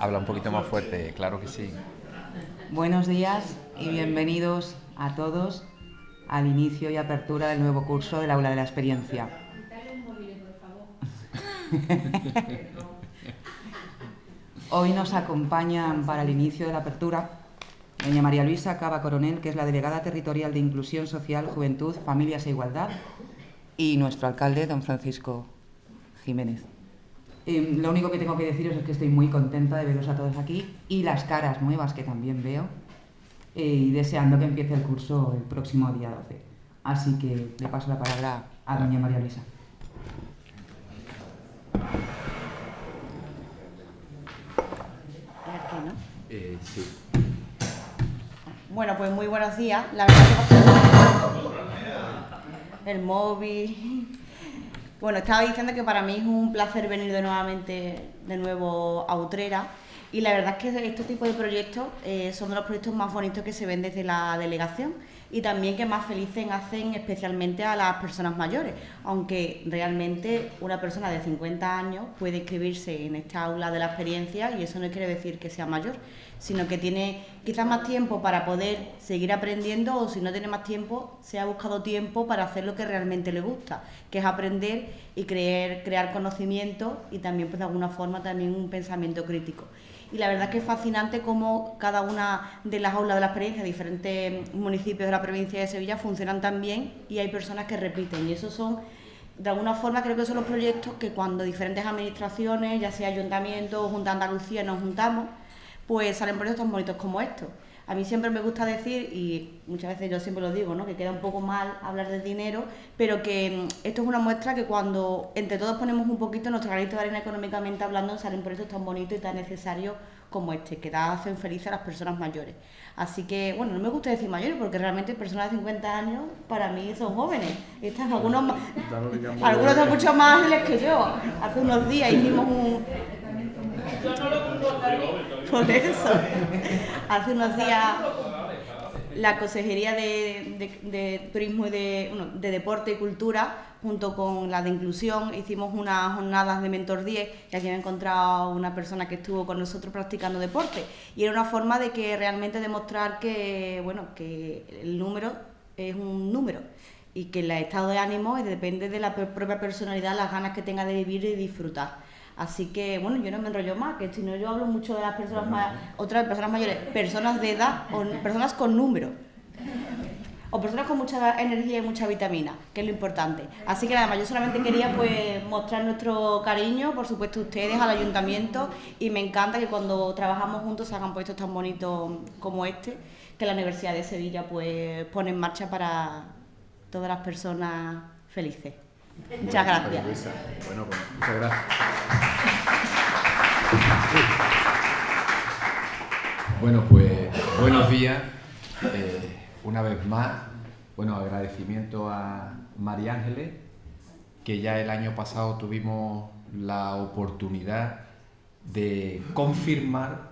Habla un poquito más fuerte, claro que sí. Buenos días y bienvenidos a todos al inicio y apertura del nuevo curso del Aula de la Experiencia. Hoy nos acompañan para el inicio de la apertura doña María Luisa Cava Coronel, que es la delegada territorial de Inclusión Social, Juventud, Familias e Igualdad, y nuestro alcalde, don Francisco Jiménez. Lo único que tengo que deciros es que estoy muy contenta de veros a todos aquí y las caras nuevas que también veo, y deseando que empiece el curso el próximo día 12. Así que le paso la palabra a doña María Luisa. Sí. Bueno, pues muy buenos días. La verdad que el móvil. Bueno, estaba diciendo que para mí es un placer venir de nuevo a Utrera, y la verdad es que este tipo de proyectos son de los proyectos más bonitos que se ven desde la delegación, y también que más felices hacen especialmente a las personas mayores, aunque realmente una persona de 50 años puede inscribirse en esta aula de la experiencia y eso no quiere decir que sea mayor, sino que tiene quizás más tiempo para poder seguir aprendiendo, o si no tiene más tiempo, se ha buscado tiempo para hacer lo que realmente le gusta, que es aprender y crear conocimiento, y también pues de alguna forma también un pensamiento crítico. Y la verdad es que es fascinante cómo cada una de las aulas de la experiencia de diferentes municipios de la provincia de Sevilla funcionan tan bien, y hay personas que repiten, y esos son, de alguna forma, creo que son los proyectos que cuando diferentes administraciones, ya sea ayuntamientos o Junta de Andalucía, nos juntamos, pues salen proyectos tan bonitos como estos. A mí siempre me gusta decir, y muchas veces yo siempre lo digo, ¿no?, que queda un poco mal hablar de dinero, pero que esto es una muestra que cuando entre todos ponemos un poquito nuestro granito de arena económicamente hablando, salen proyectos tan bonitos y tan necesarios como este, que hacen felices a las personas mayores. Así que, bueno, no me gusta decir mayores porque realmente personas de 50 años para mí son jóvenes. Están algunos son mucho más ágiles que yo. Hace unos días hicimos un... Por eso, hace unos días la Consejería de Turismo y de Deporte y Cultura, junto con la de Inclusión, hicimos unas jornadas de Mentor 10, y aquí me he encontrado una persona que estuvo con nosotros practicando deporte, y era una forma de que realmente demostrar que, bueno, que el número es un número, y que el estado de ánimo depende de la propia personalidad, las ganas que tenga de vivir y disfrutar. Así que, bueno, yo no me enrollo más, que si no yo hablo mucho de las personas otras personas mayores, personas de edad o personas con número, o personas con mucha energía y mucha vitamina, que es lo importante. Así que nada más, yo solamente quería pues mostrar nuestro cariño, por supuesto, a ustedes, al ayuntamiento, y me encanta que cuando trabajamos juntos se hagan proyectos tan bonitos como este, que la Universidad de Sevilla pues pone en marcha para todas las personas felices. Muchas gracias. Bueno, pues muchas gracias. Bueno, pues buenos días. Una vez más, bueno, agradecimiento a María Ángeles, que ya el año pasado tuvimos la oportunidad de confirmar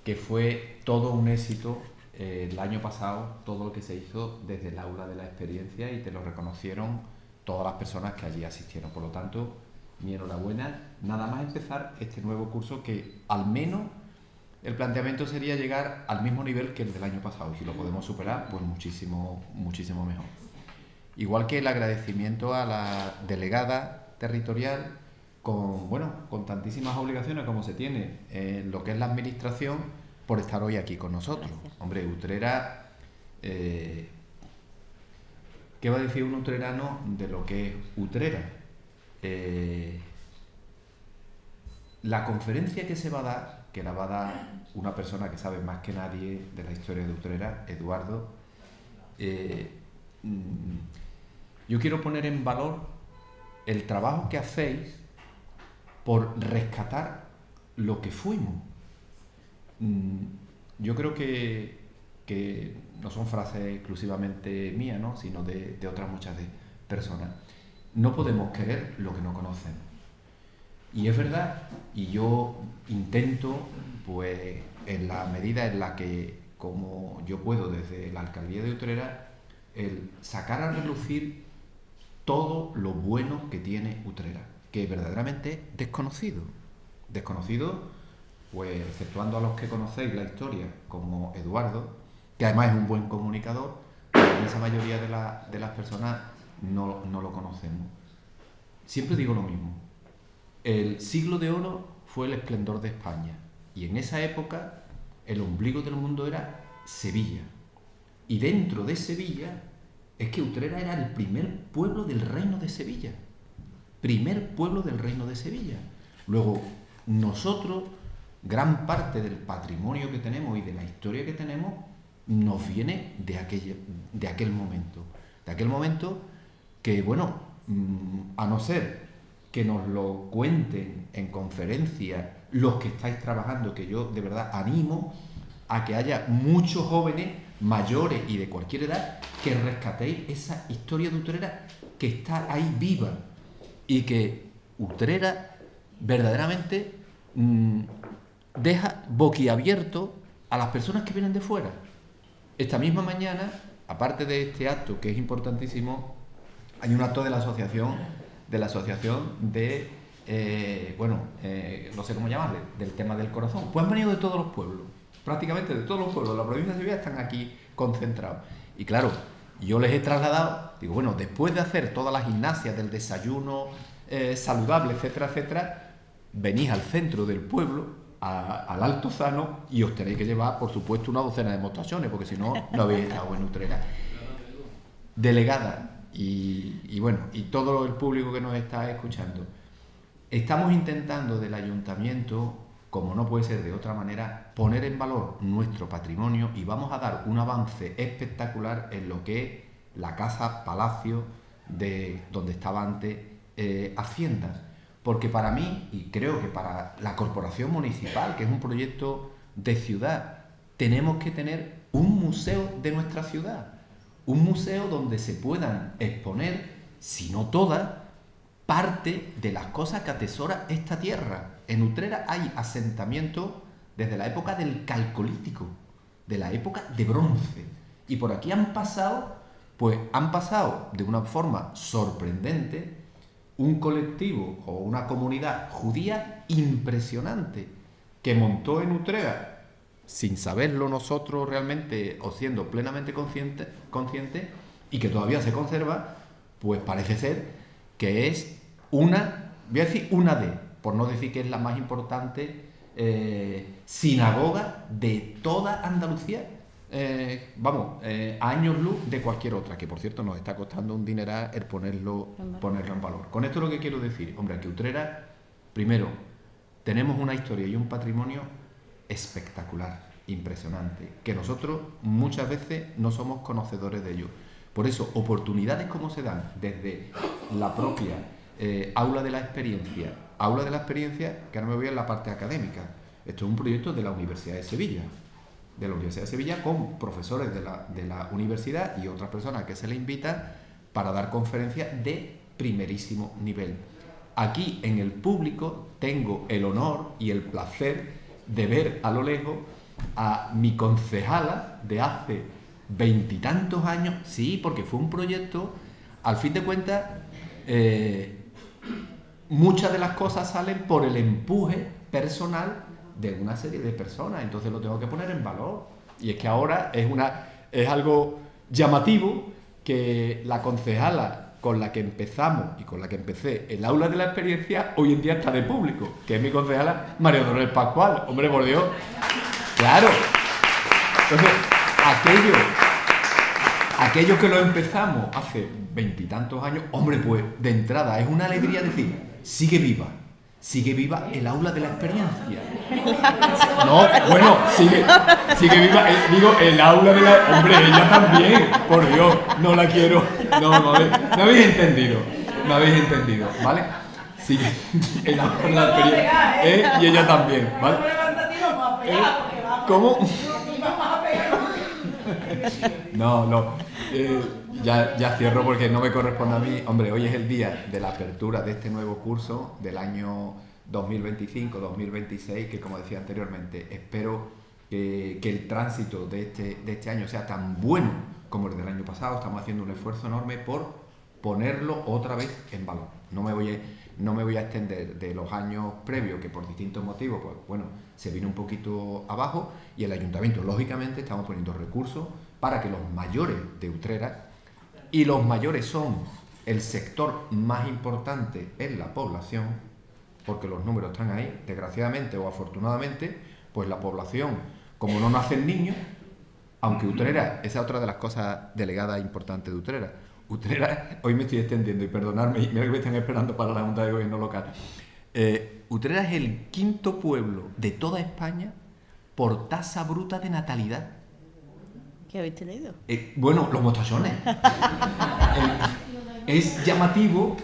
que fue todo un éxito el año pasado, todo lo que se hizo desde el aula de la experiencia, y te lo reconocieron todas las personas que allí asistieron. Por lo tanto, mi enhorabuena. Nada más empezar este nuevo curso, que al menos el planteamiento sería llegar al mismo nivel que el del año pasado, y si lo podemos superar, pues muchísimo, muchísimo mejor. Igual que el agradecimiento a la delegada territorial con tantísimas obligaciones como se tiene en lo que es la administración, por estar hoy aquí con nosotros. Hombre, Utrera, ¿qué va a decir un utrerano de lo que es Utrera? La conferencia que se va a dar, que la va a dar una persona que sabe más que nadie de la historia de Utrera, Eduardo, yo quiero poner en valor el trabajo que hacéis por rescatar lo que fuimos. Yo creo que no son frases exclusivamente mías, ¿no?, sino de otras muchas personas. No podemos querer lo que no conocemos. Y es verdad, y yo intento, pues, en la medida en la que, como yo puedo desde la alcaldía de Utrera, el sacar a relucir todo lo bueno que tiene Utrera, que verdaderamente es desconocido, pues exceptuando a los que conocéis la historia, como Eduardo, que además es un buen comunicador, la inmensa mayoría de las personas no lo conocemos. Siempre digo lo mismo. El siglo de oro fue el esplendor de España, y en esa época el ombligo del mundo era Sevilla. Y dentro de Sevilla es que Utrera era el primer pueblo del reino de Sevilla. Primer pueblo del reino de Sevilla. Luego, nosotros, gran parte del patrimonio que tenemos y de la historia que tenemos, nos viene de aquel momento. De aquel momento que, bueno, a no ser que nos lo cuenten en conferencias los que estáis trabajando, que yo de verdad animo a que haya muchos jóvenes, mayores y de cualquier edad, que rescatéis esa historia de Utrera que está ahí viva, y que Utrera verdaderamente deja boquiabierto a las personas que vienen de fuera. Esta misma mañana, aparte de este acto que es importantísimo, hay un acto de la asociación no sé cómo llamarle, del tema del corazón. Pues han venido de todos los pueblos, prácticamente de todos los pueblos de la provincia de Sevilla están aquí concentrados. Y claro, yo les he trasladado, digo, bueno, después de hacer todas las gimnasias del desayuno saludable, etcétera, etcétera, venís al centro del pueblo, al Altozano, y os tenéis que llevar, por supuesto, una docena de mostachones, porque si no, no habéis estado en Utrera. Delegada y bueno, y todo el público que nos está escuchando, estamos intentando del ayuntamiento, como no puede ser de otra manera, poner en valor nuestro patrimonio, y vamos a dar un avance espectacular en lo que es la casa palacio de donde estaba antes Haciendas. Porque para mí, y creo que para la corporación municipal, que es un proyecto de ciudad, tenemos que tener un museo de nuestra ciudad. Un museo donde se puedan exponer, si no todas, parte de las cosas que atesora esta tierra. En Utrera hay asentamientos desde la época del Calcolítico, de la época de bronce. Y por aquí han pasado de una forma sorprendente un colectivo o una comunidad judía impresionante que montó en Utrera, sin saberlo nosotros realmente o siendo plenamente conscientes, y que todavía se conserva, pues parece ser que es voy a decir por no decir que es la más importante sinagoga de toda Andalucía, a años luz de cualquier otra, que por cierto nos está costando un dineral el ponerlo en valor. Con esto lo que quiero decir, hombre, aquí Utrera, primero, tenemos una historia y un patrimonio espectacular, impresionante, que nosotros muchas veces no somos conocedores de ello. Por eso, oportunidades como se dan desde la propia aula de la experiencia, que ahora me voy a la parte académica. Esto es un proyecto de la Universidad de Sevilla, con profesores de la universidad y otras personas que se les invitan para dar conferencias de primerísimo nivel. Aquí en el público tengo el honor y el placer de ver a lo lejos a mi concejala de hace 20 y tantos años, sí, porque fue un proyecto, al fin de cuentas, muchas de las cosas salen por el empuje personal de una serie de personas, entonces lo tengo que poner en valor. Y es que ahora es algo llamativo que la concejala con la que empezamos y con la que empecé el aula de la experiencia hoy en día está de público, que es mi concejala María Dolores Pascual. Hombre, por Dios, claro. Entonces, aquello que lo empezamos hace 20 y tantos años, hombre, pues de entrada es una alegría decir, sigue viva el aula de la experiencia. No, bueno, sigue viva, digo, el aula de la... Hombre, ella también, por Dios, no la quiero. No habéis entendido, ¿vale? Sigue el aula de la experiencia, y ella también, ¿vale? ¿Cómo? No. Ya cierro porque no me corresponde a mí. Hombre, hoy es el día de la apertura de este nuevo curso del año 2025-2026, que como decía anteriormente, espero que el tránsito de este año sea tan bueno como el del año pasado. Estamos haciendo un esfuerzo enorme por ponerlo otra vez en valor. No no me voy a extender de los años previos, que por distintos motivos, pues bueno, se vino un poquito abajo, y el ayuntamiento, lógicamente, estamos poniendo recursos para que los mayores de Utrera, y los mayores son el sector más importante en la población, porque los números están ahí, desgraciadamente o afortunadamente, pues la población, como no nacen niños, aunque Utrera, esa es otra de las cosas delegadas importantes de Utrera. Utrera, hoy me estoy extendiendo y perdonadme, mira que me están esperando para la Junta de Gobierno local. Utrera es el quinto pueblo de toda España por tasa bruta de natalidad. ¿Qué habéis tenido? Bueno, los mostachones. Es llamativo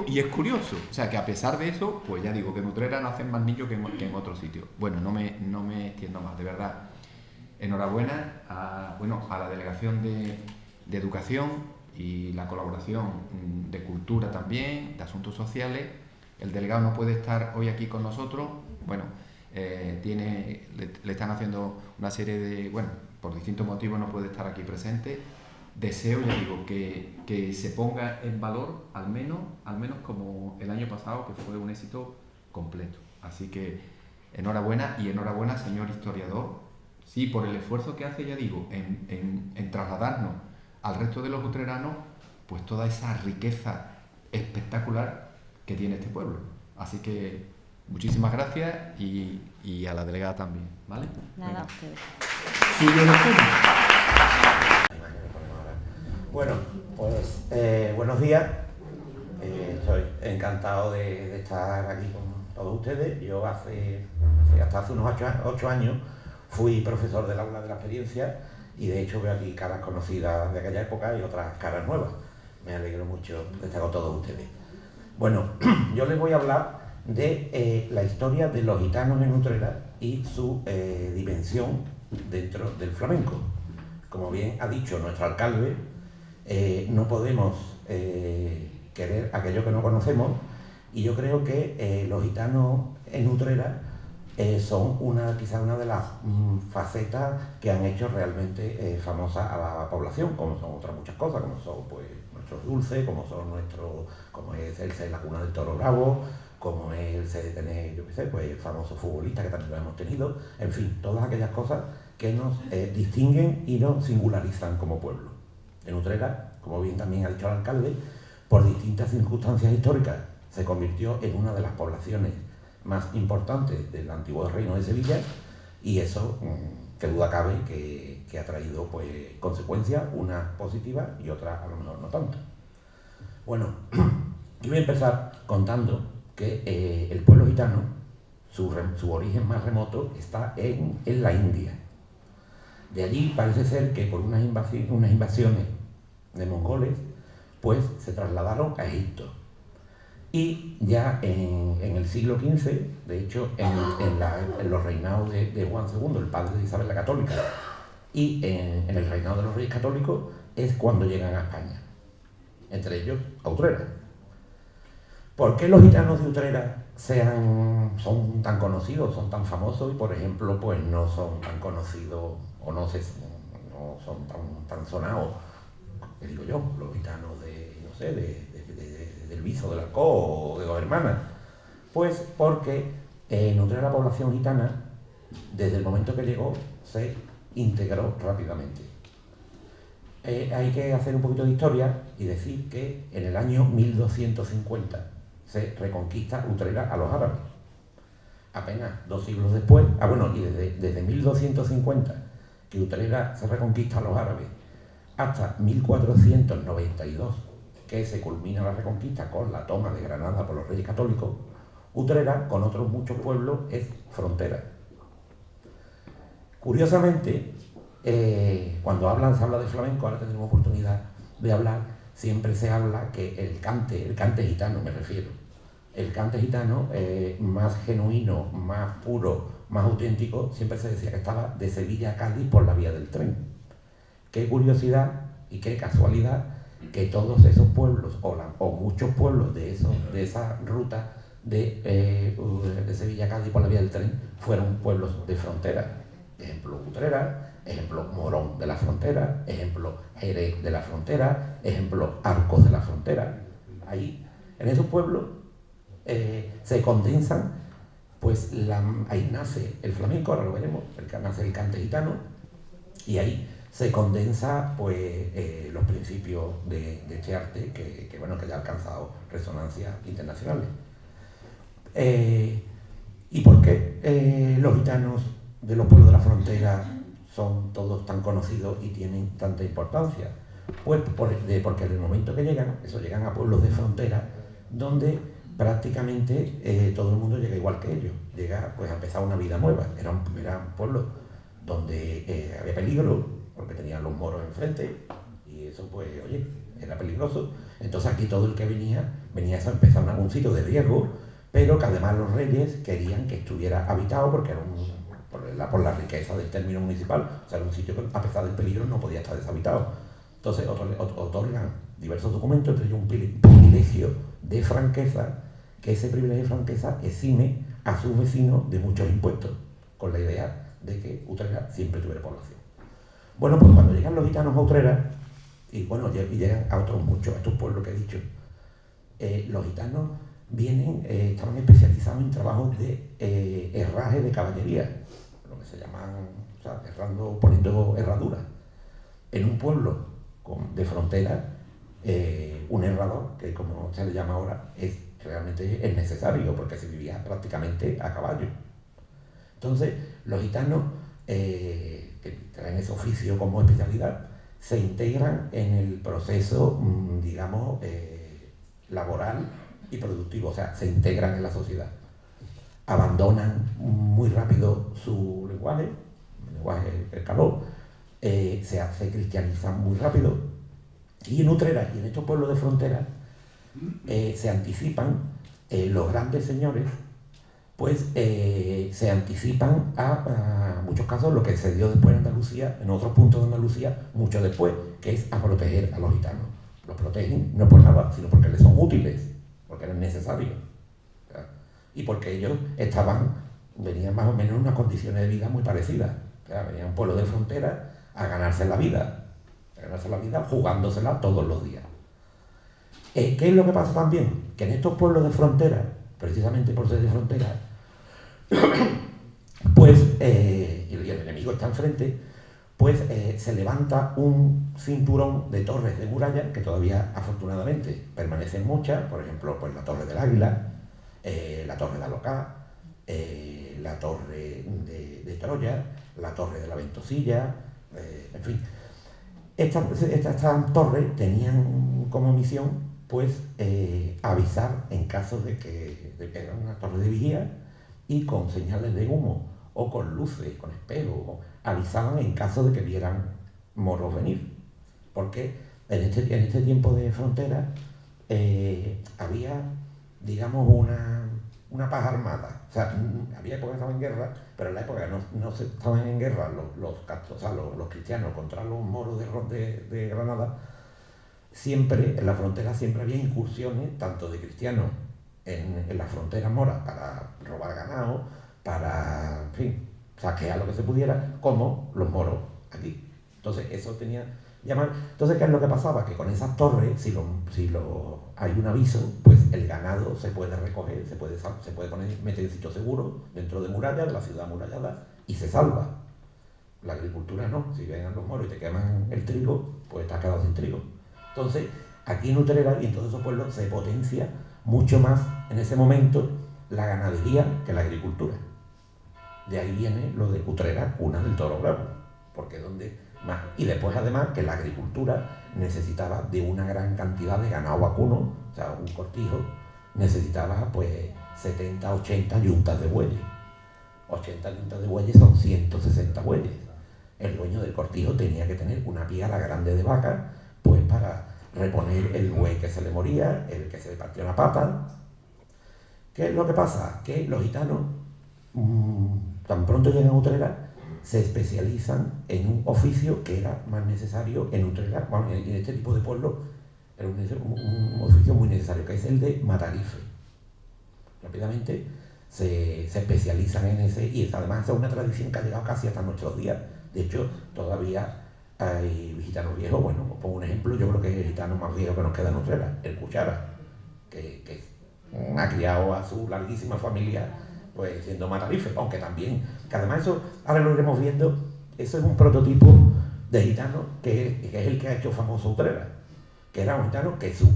y es curioso. O sea, que a pesar de eso, pues ya digo que en Utrera nacen más niños que en otros sitios. Bueno, no me extiendo más, de verdad. Enhorabuena a la Delegación de Educación y la colaboración de Cultura también, de Asuntos Sociales. El delegado no puede estar hoy aquí con nosotros. Bueno, le están haciendo una serie de... Bueno, por distintos motivos no puede estar aquí presente. Deseo, ya digo, que se ponga en valor, al menos como el año pasado, que fue un éxito completo. Así que enhorabuena, y enhorabuena, señor historiador, sí, por el esfuerzo que hace, ya digo, en trasladarnos al resto de los utreranos, pues toda esa riqueza espectacular que tiene este pueblo. Así que muchísimas gracias, y a la delegada también, ¿vale? Nada, a ustedes. Suyo el estudio. Bueno, pues buenos días. Estoy encantado de estar aquí con todos ustedes. Yo hasta hace unos 8 años fui profesor del aula de la experiencia, y de hecho veo aquí caras conocidas de aquella época y otras caras nuevas. Me alegro mucho de estar con todos ustedes. Bueno, yo les voy a hablar de la historia de los gitanos en Utrera y su dimensión dentro del flamenco. Como bien ha dicho nuestro alcalde, no podemos querer aquello que no conocemos, y yo creo que los gitanos en Utrera son quizás una de las facetas que han hecho realmente famosa a la población, como son otras muchas cosas, como son pues nuestros dulces, como es el ser la cuna del toro bravo, como es el ser de tener, yo qué sé, pues famosos futbolistas que también lo hemos tenido, en fin, todas aquellas cosas que nos distinguen y nos singularizan como pueblo. En Utrera, como bien también ha dicho el alcalde, por distintas circunstancias históricas se convirtió en una de las poblaciones más importantes del antiguo reino de Sevilla, y eso, que duda cabe, que ha traído pues consecuencias, unas positivas y otras a lo mejor no tanto. Bueno, yo voy a empezar contando que el pueblo gitano, su origen más remoto está en la India. De allí parece ser que por unas invasiones de mongoles, pues se trasladaron a Egipto. Y ya en el siglo XV, de hecho, en los reinados de Juan II, el padre de Isabel la Católica, y en el reinado de los Reyes Católicos, es cuando llegan a España, entre ellos a Utrera. ¿Por qué los gitanos de Utrera son tan conocidos, son tan famosos, y por ejemplo pues no son tan conocidos o no son tan sonados, que digo yo, los gitanos del Viso, del Alcó o de Dos Hermanas? Pues porque en Utrera la población gitana, desde el momento que llegó, se integró rápidamente. Hay que hacer un poquito de historia y decir que en el año 1250 se reconquista Utrera a los árabes. Apenas 2 siglos después, y desde 1250 que Utrera se reconquista a los árabes hasta 1492, que se culmina la reconquista con la toma de Granada por los Reyes Católicos, Utrera, con otros muchos pueblos, es frontera. Curiosamente, cuando se habla de flamenco, ahora tenemos oportunidad de hablar, siempre se habla que el cante gitano, me refiero, el cante gitano más genuino, más puro, más auténtico, siempre se decía que estaba de Sevilla a Cádiz por la vía del tren. Qué curiosidad y qué casualidad que todos esos pueblos, o muchos pueblos de esa ruta de Sevilla a Cádiz por la vía del tren, fueron pueblos de frontera. Ejemplo Utrera, ejemplo Morón de la frontera, ejemplo Jerez de la frontera, ejemplo Arcos de la frontera. Ahí, en esos pueblos, se condensan, pues ahí nace el flamenco, ahora lo veremos, nace el cante gitano, y ahí se condensa pues los principios de este arte que bueno, que ya ha alcanzado resonancias internacionales. ¿Y por qué los gitanos de los pueblos de la frontera son todos tan conocidos y tienen tanta importancia? Pues porque en el momento que llegan a pueblos de frontera donde prácticamente todo el mundo llega igual que ellos, llega pues a empezar una vida nueva. Era un pueblo donde había peligro, porque tenían los moros enfrente, y eso pues, oye, era peligroso. Entonces aquí todo el que venía a empezar un sitio de riesgo, pero que además los reyes querían que estuviera habitado porque era por la riqueza del término municipal, o sea, era un sitio que a pesar del peligro no podía estar deshabitado. Entonces otorgan diversos documentos, entre ellos un privilegio de franqueza, que ese privilegio de franqueza exime a sus vecinos de muchos impuestos, con la idea de que Utrera siempre tuviera población. Bueno, pues cuando llegan los gitanos a Utrera, y bueno, y llegan a otros muchos, a estos pueblos que he dicho, los gitanos estaban especializados en trabajos de herraje de caballería, lo que se llaman, o sea, poniendo herraduras. En un pueblo de frontera, un herrador, que como se le llama ahora, realmente es necesario, porque se vivía prácticamente a caballo. Entonces, los gitanos, que traen ese oficio como especialidad, se integran en el proceso, digamos, laboral y productivo, o sea, se integran en la sociedad. Abandonan muy rápido su lenguaje, el lenguaje del calor, se cristianizan muy rápido, y en Utrera y en estos pueblos de frontera se anticipan los grandes señores, pues se anticipan a muchos casos lo que se dio después en Andalucía, en otros puntos de Andalucía, mucho después, que es a proteger a los gitanos. Los protegen no por nada, sino porque les son útiles, porque eran necesarios, ¿verdad? Y porque ellos venían más o menos en unas condiciones de vida muy parecidas, ¿verdad? Venían a un pueblo de frontera a ganarse la vida jugándosela todos los días. ¿Qué es lo que pasa también? Que en estos pueblos de frontera, precisamente por ser de frontera, pues, y el enemigo está enfrente, pues se levanta un cinturón de torres de muralla que todavía afortunadamente permanecen muchas, por ejemplo, pues la Torre del Águila, la Torre de Alocá, la Torre de Troya, la Torre de la Ventosilla, en fin. Estas torres tenían como misión, pues, avisar en caso de que eran una torre de vigía, y con señales de humo o con luces, con espejos, avisaban en caso de que vieran moros venir. Porque en este tiempo de frontera había, digamos, una paz armada. O sea, había épocas que estaban en guerra, pero en la época no se estaban en guerra los cristianos contra los moros de Granada. Siempre, en la frontera siempre había incursiones, tanto de cristianos en la frontera mora para robar ganado, para, en fin, saquear lo que se pudiera, como los moros aquí. Entonces, eso tenía... Entonces, ¿qué es lo que pasaba? Que con esas torres, si hay un aviso, pues el ganado se puede recoger, se puede meter en sitio seguro, dentro de murallas, de la ciudad amurallada, y se salva. La agricultura no, si vengan los moros y te queman el trigo, pues te has quedado sin trigo. Entonces, aquí en Utrera y en todos esos pueblos se potencia mucho más en ese momento la ganadería que la agricultura. De ahí viene lo de Utrera, cuna del toro bravo, porque es donde más. Y después, además, que la agricultura necesitaba de una gran cantidad de ganado vacuno, o sea, un cortijo necesitaba pues 70, 80 yuntas de bueyes. 80 yuntas de bueyes son 160 bueyes. El dueño del cortijo tenía que tener una piara grande de vaca, pues para reponer el buey que se le moría, el que se le partió la pata. ¿Qué es lo que pasa? Que los gitanos, tan pronto llegan a Utrera, se especializan en un oficio que era más necesario en Utrera, bueno, en este tipo de pueblos, era un oficio muy necesario, que es el de matarife. Rápidamente se especializan en ese, y además es una tradición que ha llegado casi hasta nuestros días. De hecho, todavía hay gitanos viejos. Bueno, os pongo un ejemplo, yo creo que es el gitano más viejo que nos queda en Utrera, el Cuchara, que ha criado a su larguísima familia pues siendo matarife, aunque también, que además eso, ahora lo iremos viendo, eso es un prototipo de gitano que es el que ha hecho famoso Utrera, que era un gitano que su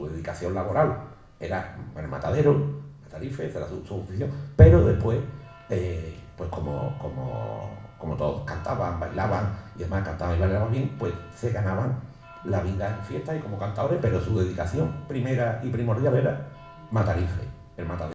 dedicación laboral era el matadero, matarife, esa era su oficio, pero después, pues como todos cantaban, bailaban y además cantaban y bailaban bien, pues se ganaban la vida en fiestas y como cantadores, pero su dedicación primera y primordial era matarife, el matadero.